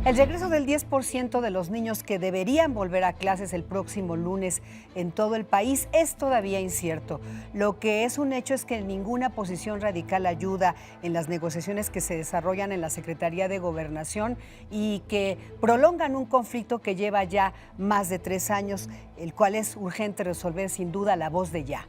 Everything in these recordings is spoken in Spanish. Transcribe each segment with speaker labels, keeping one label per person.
Speaker 1: El regreso del 10% de los niños que deberían volver a clases el próximo lunes en todo el país es todavía incierto. Lo que es un hecho es que ninguna posición radical ayuda en las negociaciones que se desarrollan en la Secretaría de Gobernación y que prolongan un conflicto que lleva ya más de 3 años, el cual es urgente resolver sin duda la voz de ya.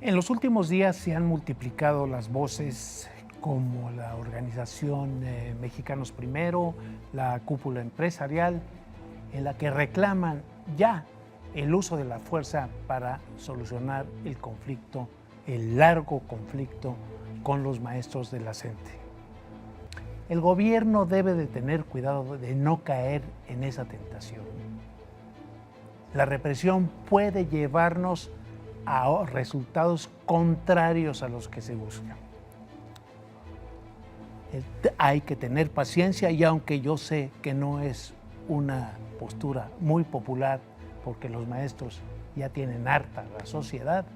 Speaker 2: En los últimos días se han multiplicado las voces como la organización Mexicanos Primero, la cúpula empresarial, en la que reclaman ya el uso de la fuerza para solucionar el conflicto, el largo conflicto con los maestros de la CENTE. El gobierno debe de tener cuidado de no caer en esa tentación. La represión puede llevarnos a resultados contrarios a los que se buscan. Hay que tener paciencia y aunque yo sé que no es una postura muy popular porque los maestros ya tienen harta la sociedad,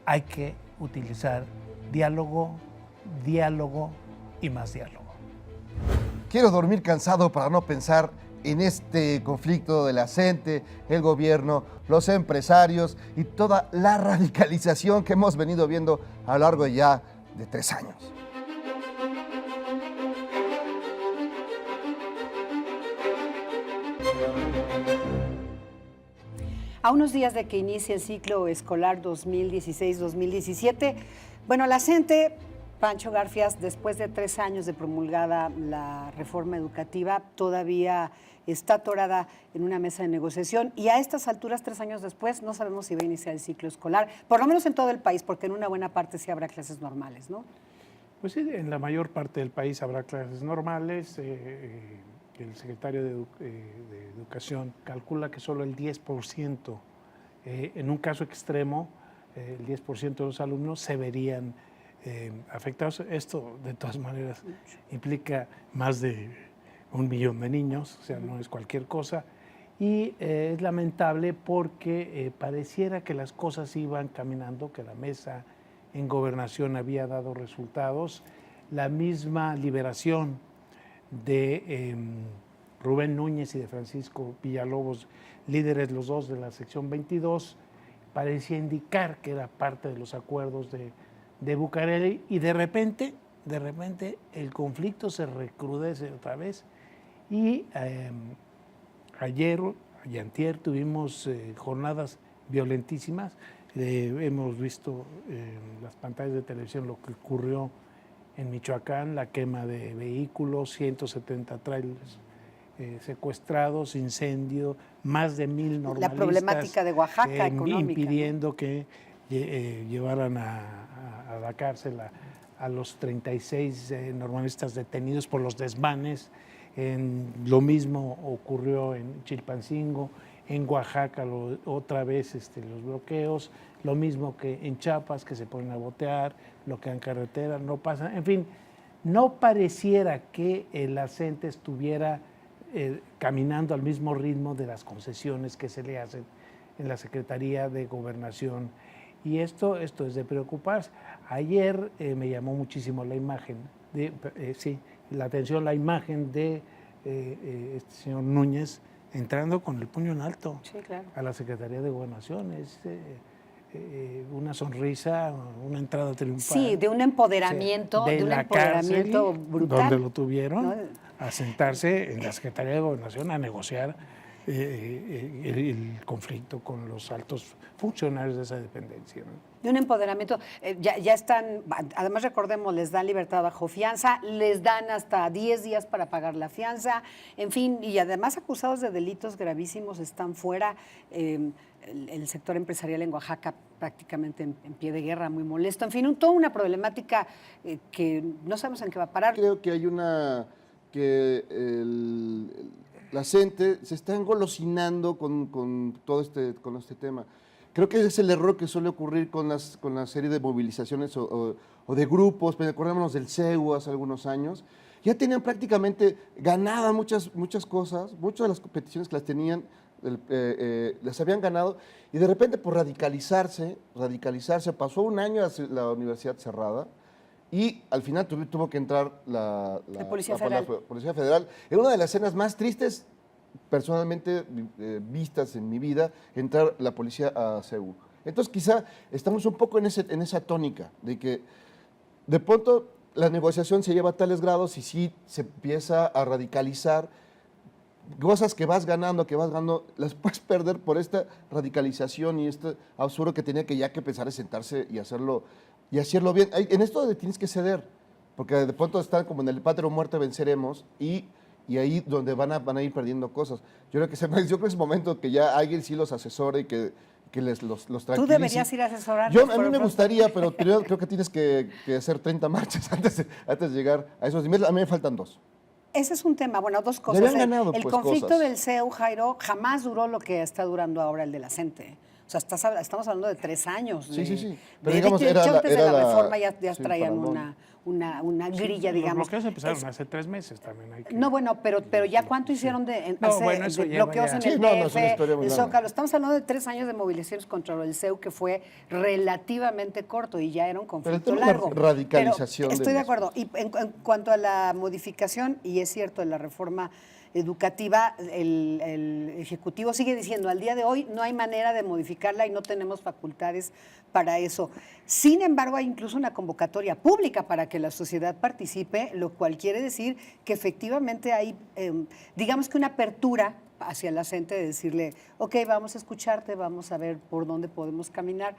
Speaker 2: hay que utilizar diálogo, diálogo y más diálogo.
Speaker 3: Quiero dormir cansado para no pensar en este conflicto de la CENTE, el gobierno, los empresarios y toda la radicalización que hemos venido viendo a lo largo ya de 3 años.
Speaker 1: A unos días de que inicie el ciclo escolar 2016-2017, bueno, la CENTE, Pancho Garfias, después de 3 años de promulgada la reforma educativa, todavía está atorada en una mesa de negociación y a estas alturas, 3 años después, no sabemos si va a iniciar el ciclo escolar, por lo menos en todo el país, porque en una buena parte sí habrá clases normales, ¿no?
Speaker 2: Pues sí, en la mayor parte del país habrá clases normales. El secretario de Educación calcula que solo el 10%, en un caso extremo, el 10% de los alumnos se verían afectados. Esto, de todas maneras, implica más de 1 millón de niños, o sea, no es cualquier cosa. Y es lamentable porque pareciera que las cosas iban caminando, que la mesa en gobernación había dado resultados. La misma liberación de Rubén Núñez y de Francisco Villalobos, líderes los dos de la sección 22, parecía indicar que era parte de los acuerdos de Bucareli y de repente el conflicto se recrudece otra vez y ayer y antier tuvimos jornadas violentísimas. Hemos visto en las pantallas de televisión lo que ocurrió en Michoacán, la quema de vehículos, 170 trailers secuestrados, incendio, más de 1000 normalistas.
Speaker 1: La problemática de Oaxaca económica,
Speaker 2: impidiendo, ¿no?, que llevaran a la cárcel a los 36 normalistas detenidos por los desmanes. Lo mismo ocurrió en Chilpancingo, en Oaxaca otra vez los bloqueos, lo mismo que en Chiapas, que se ponen a botear, bloquean carreteras, no pasan, en fin, no pareciera que la CENTE estuviera caminando al mismo ritmo de las concesiones que se le hacen en la Secretaría de Gobernación. Y esto es de preocuparse. Ayer me llamó muchísimo la imagen, la imagen de este señor Núñez entrando con el puño en alto,
Speaker 1: sí, claro,
Speaker 2: a la Secretaría de Gobernación. Es una sonrisa, una entrada triunfal.
Speaker 1: Sí, de un empoderamiento,
Speaker 2: de
Speaker 1: un
Speaker 2: la
Speaker 1: empoderamiento
Speaker 2: cárcel,
Speaker 1: brutal.
Speaker 2: donde lo tuvieron,
Speaker 1: ¿no?,
Speaker 2: a sentarse en la Secretaría de Gobernación a negociar el conflicto con los altos funcionarios de esa dependencia, ¿no?
Speaker 1: De un empoderamiento, ya están, además recordemos, les dan libertad bajo fianza, les dan hasta 10 días para pagar la fianza, en fin, y además acusados de delitos gravísimos están fuera. El sector empresarial en Oaxaca prácticamente en pie de guerra, muy molesto, en fin, toda una problemática que no sabemos en qué va a parar.
Speaker 3: Creo que hay la CENTE se está engolosinando con este tema. Creo que ese es el error que suele ocurrir con la serie de movilizaciones o de grupos. Pues acordémonos del CEU hace algunos años. Ya tenían prácticamente ganadas muchas cosas, muchas de las competiciones que las tenían, las habían ganado, y de repente por radicalizarse, pasó 1 año la universidad cerrada, y al final tuvo que entrar
Speaker 1: La Policía Federal.
Speaker 3: Policía Federal. Es una de las escenas más tristes, personalmente vistas en mi vida, entrar la policía a CEU. Entonces quizá estamos un poco en esa tónica de que de pronto la negociación se lleva a tales grados y sí se empieza a radicalizar. Cosas que vas ganando, las puedes perder por esta radicalización y este absurdo que tenía que empezar a sentarse y hacerlo bien. En esto tienes que ceder, porque de pronto están como en el patria o muerte venceremos y ahí donde van a ir perdiendo cosas. Yo creo que es momento que ya alguien sí los asesore y que los tranquilice.
Speaker 1: Tú deberías ir a asesorar.
Speaker 3: A mí me gustaría, pero primero creo que tienes que hacer 30 marchas antes de llegar a esos niveles. A mí me faltan 2.
Speaker 1: Ese es un tema, bueno, 2 cosas.
Speaker 3: Ya habían ganado,
Speaker 1: el
Speaker 3: pues,
Speaker 1: conflicto
Speaker 3: cosas.
Speaker 1: del CEU, Jairo, jamás duró lo que está durando ahora el de la CENTE. O sea, estamos hablando de 3 años.
Speaker 3: Sí.
Speaker 1: Pero
Speaker 3: digamos,
Speaker 1: de hecho, antes de la reforma ya
Speaker 3: sí,
Speaker 1: traían
Speaker 3: parangón.
Speaker 1: una grilla,
Speaker 2: Los
Speaker 1: digamos.
Speaker 2: bloqueos empezaron hace 3 meses también.
Speaker 1: No, bueno, pero ya cuánto hicieron de
Speaker 2: eso lleva
Speaker 1: bloqueos
Speaker 2: ya.
Speaker 1: en
Speaker 3: Sí,
Speaker 1: el
Speaker 3: no, es una
Speaker 1: DF,
Speaker 3: historia muy
Speaker 1: el
Speaker 3: larga.
Speaker 1: Zócalo. Estamos hablando de 3 años de movilizaciones contra el CEU, que fue relativamente corto y ya era un conflicto
Speaker 3: tema
Speaker 1: largo.
Speaker 3: de radicalización
Speaker 1: Pero estoy de
Speaker 3: de
Speaker 1: acuerdo. Y en cuanto a la modificación, y es cierto, de la reforma educativa, el Ejecutivo sigue diciendo, al día de hoy no hay manera de modificarla y no tenemos facultades para eso. Sin embargo, hay incluso una convocatoria pública para que la sociedad participe, lo cual quiere decir que efectivamente hay, digamos que una apertura hacia la gente de decirle, ok, vamos a escucharte, vamos a ver por dónde podemos caminar.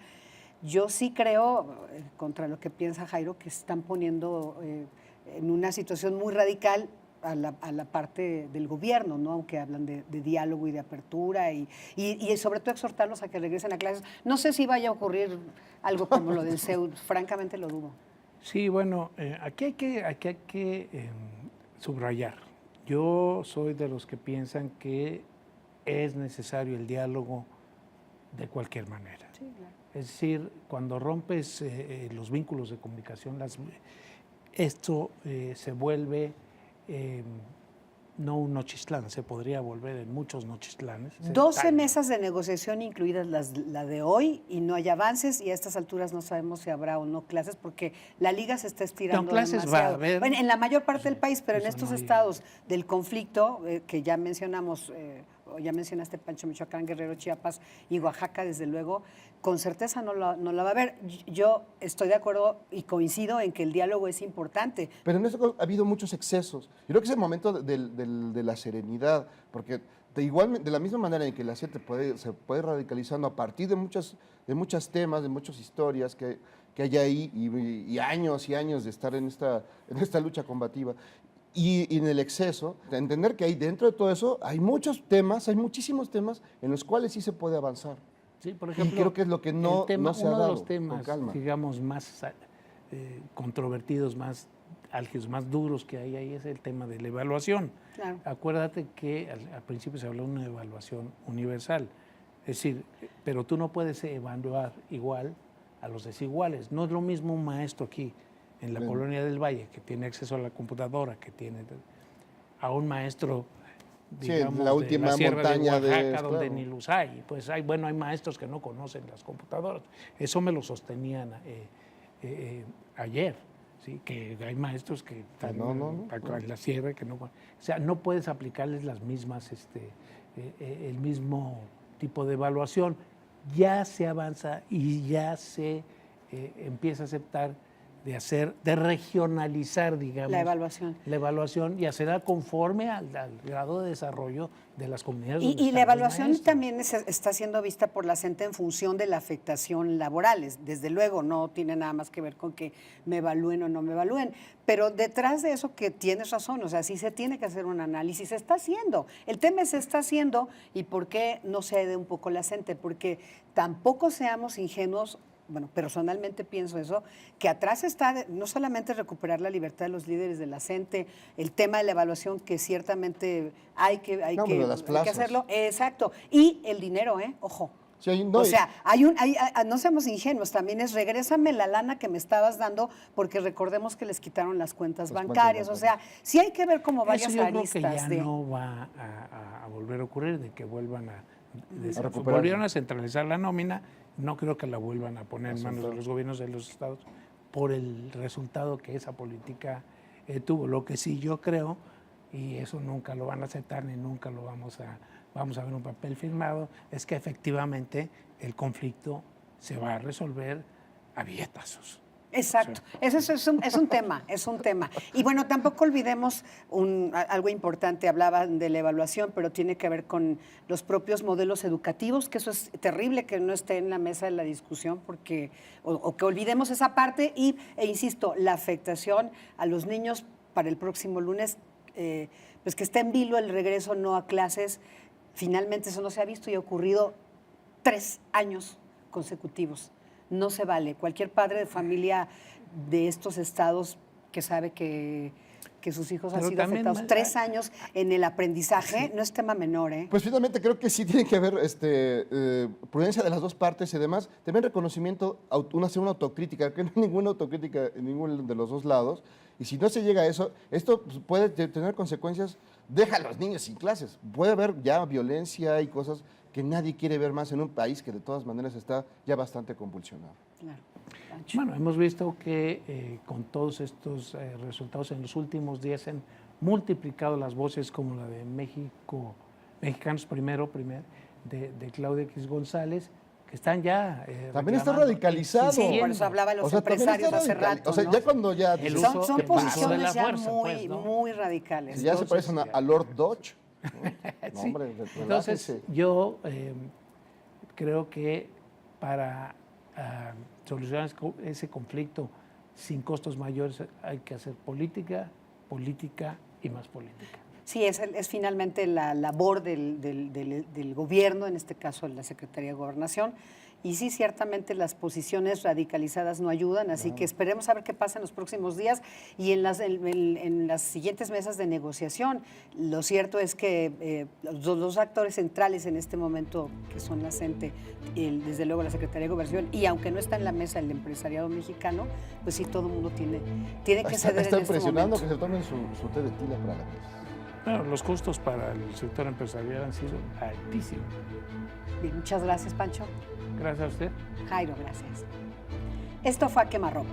Speaker 1: Yo sí creo, contra lo que piensa Jairo, que están poniendo en una situación muy radical a la parte del gobierno, ¿no? Aunque hablan de diálogo y de apertura y sobre todo exhortarlos a que regresen a clases. No sé si vaya a ocurrir algo como lo del CEU, francamente lo dudo.
Speaker 2: Sí, bueno, aquí hay que subrayar. Yo soy de los que piensan que es necesario el diálogo de cualquier manera.
Speaker 1: Sí, claro.
Speaker 2: Es decir, cuando rompes los vínculos de comunicación, esto se vuelve no un Nochistlán, se podría volver en muchos Nochistlán.
Speaker 1: 12 mesas de negociación, incluidas la de hoy, y no hay avances, y a estas alturas no sabemos si habrá o no clases, porque la liga se está estirando
Speaker 2: No, clases
Speaker 1: demasiado.
Speaker 2: va a haber.
Speaker 1: Bueno, en la mayor parte del país, pero en
Speaker 2: Eso
Speaker 1: estos
Speaker 2: no hay.
Speaker 1: estados del conflicto, que ya mencionamos, ya mencionaste Pancho, Michoacán, Guerrero, Chiapas y Oaxaca, desde luego, con certeza no la va a haber. Yo estoy de acuerdo y coincido en que el diálogo es importante.
Speaker 3: Pero en eso ha habido muchos excesos. Yo creo que es el momento de la serenidad, porque de la misma manera en que la gente se puede radicalizando a partir de muchos temas, de muchas historias que hay ahí y años y años de estar en esta lucha combativa. Y en el exceso, de entender que ahí dentro de todo eso hay muchísimos temas en los cuales sí se puede avanzar.
Speaker 2: Sí, por ejemplo,
Speaker 3: y creo que es lo que no se ha
Speaker 2: uno
Speaker 3: dado,
Speaker 2: de los temas,
Speaker 3: con calma.
Speaker 2: digamos, más controvertidos, más álgidos, más duros que hay ahí es el tema de la evaluación.
Speaker 1: Claro.
Speaker 2: Acuérdate que al principio se habló de una evaluación universal, es decir, pero tú no puedes evaluar igual a los desiguales. No es lo mismo un maestro aquí en la Colonia del Valle, que tiene acceso a la computadora, a un maestro, digamos,
Speaker 3: la última
Speaker 2: de la Sierra
Speaker 3: montaña
Speaker 2: de Oaxaca, donde
Speaker 3: claro.
Speaker 2: ni los hay. Pues hay maestros que no conocen las computadoras. Eso me lo sostenían ayer, ¿sí? Que hay maestros que están en la sierra que no. O sea, no puedes aplicarles las mismas, el mismo tipo de evaluación. Ya se avanza y ya se empieza a aceptar de regionalizar, digamos,
Speaker 1: La evaluación
Speaker 2: y hacerla conforme al grado de desarrollo de las comunidades.
Speaker 1: Y la evaluación también está siendo vista por la gente en función de la afectación laboral. Desde luego, no tiene nada más que ver con que me evalúen o no me evalúen. Pero detrás de eso, que tienes razón, o sea, sí se tiene que hacer un análisis, se está haciendo. El tema se está haciendo, y ¿por qué no cede un poco la gente? Porque tampoco seamos ingenuos. Bueno, personalmente pienso eso, que atrás está no solamente recuperar la libertad de los líderes de la gente, el tema de la evaluación, que ciertamente hay que hacerlo, exacto, y el dinero, ojo.
Speaker 3: Sí,
Speaker 1: no seamos ingenuos, también es regrésame la lana que me estabas dando, porque recordemos que les quitaron las cuentas bancarias, o sea, sí hay que ver como varias aristas.
Speaker 2: Yo creo que ya no va a volver a ocurrir, de que vuelvan a
Speaker 3: recuperar.
Speaker 2: Volvieron a centralizar la nómina. No creo que la vuelvan a poner en manos de los gobiernos de los estados por el resultado que esa política tuvo. Lo que sí yo creo, y eso nunca lo van a aceptar ni nunca lo vamos a ver un papel firmado, es que efectivamente el conflicto se va a resolver a billetazos.
Speaker 1: Exacto, eso es un tema, Y bueno, tampoco olvidemos algo importante, hablaban de la evaluación, pero tiene que ver con los propios modelos educativos, que eso es terrible que no esté en la mesa de la discusión, porque o que olvidemos esa parte e insisto, la afectación a los niños para el próximo lunes, pues que esté en vilo el regreso no a clases, finalmente eso no se ha visto y ha ocurrido 3 años consecutivos. No se vale. Cualquier padre de familia de estos estados que sabe que sus hijos han sido afectados 3 años en el aprendizaje, no es tema menor, ¿eh?
Speaker 3: Pues finalmente creo que sí tiene que haber prudencia de las dos partes y además también reconocimiento, hacer una autocrítica, que no hay ninguna autocrítica en ninguno de los dos lados. Y si no se llega a eso, esto puede tener consecuencias. Deja a los niños sin clases. Puede haber ya violencia y cosas que nadie quiere ver más en un país que de todas maneras está ya bastante convulsionado.
Speaker 1: Claro.
Speaker 2: Bueno, hemos visto que con todos estos resultados en los últimos días se han multiplicado las voces como la de Mexicanos Primero, de Claudia X González, que están ya
Speaker 3: también está radicalizado.
Speaker 1: Sí, por eso hablaba de los empresarios hace rato,
Speaker 3: o sea,
Speaker 1: ¿no?
Speaker 3: ya cuando ya...
Speaker 1: Son posiciones ya
Speaker 2: fuerza,
Speaker 1: muy,
Speaker 2: pues, ¿no?
Speaker 1: muy radicales.
Speaker 3: Si ya se parecen a Lord Dodge. No,
Speaker 2: sí.
Speaker 3: hombre,
Speaker 2: Entonces, yo creo que para solucionar ese conflicto sin costos mayores hay que hacer política y más política.
Speaker 1: Sí, es finalmente la labor del gobierno, en este caso de la Secretaría de Gobernación. Y sí, ciertamente las posiciones radicalizadas no ayudan, así que esperemos a ver qué pasa en los próximos días y en las siguientes mesas de negociación. Lo cierto es que los dos actores centrales en este momento, que son la CENTE, desde luego la Secretaría de Gobernación, y aunque no está en la mesa el empresariado mexicano, pues sí, todo el mundo tiene que ceder
Speaker 3: está
Speaker 1: en este
Speaker 3: impresionando
Speaker 1: momento.
Speaker 3: que se tomen su té de tila para la mesa.
Speaker 2: Bueno, los costos para el sector empresarial han sido altísimos.
Speaker 1: Bien, muchas gracias, Pancho.
Speaker 2: Gracias a usted.
Speaker 1: Jairo, gracias. Esto fue A Quemarropa.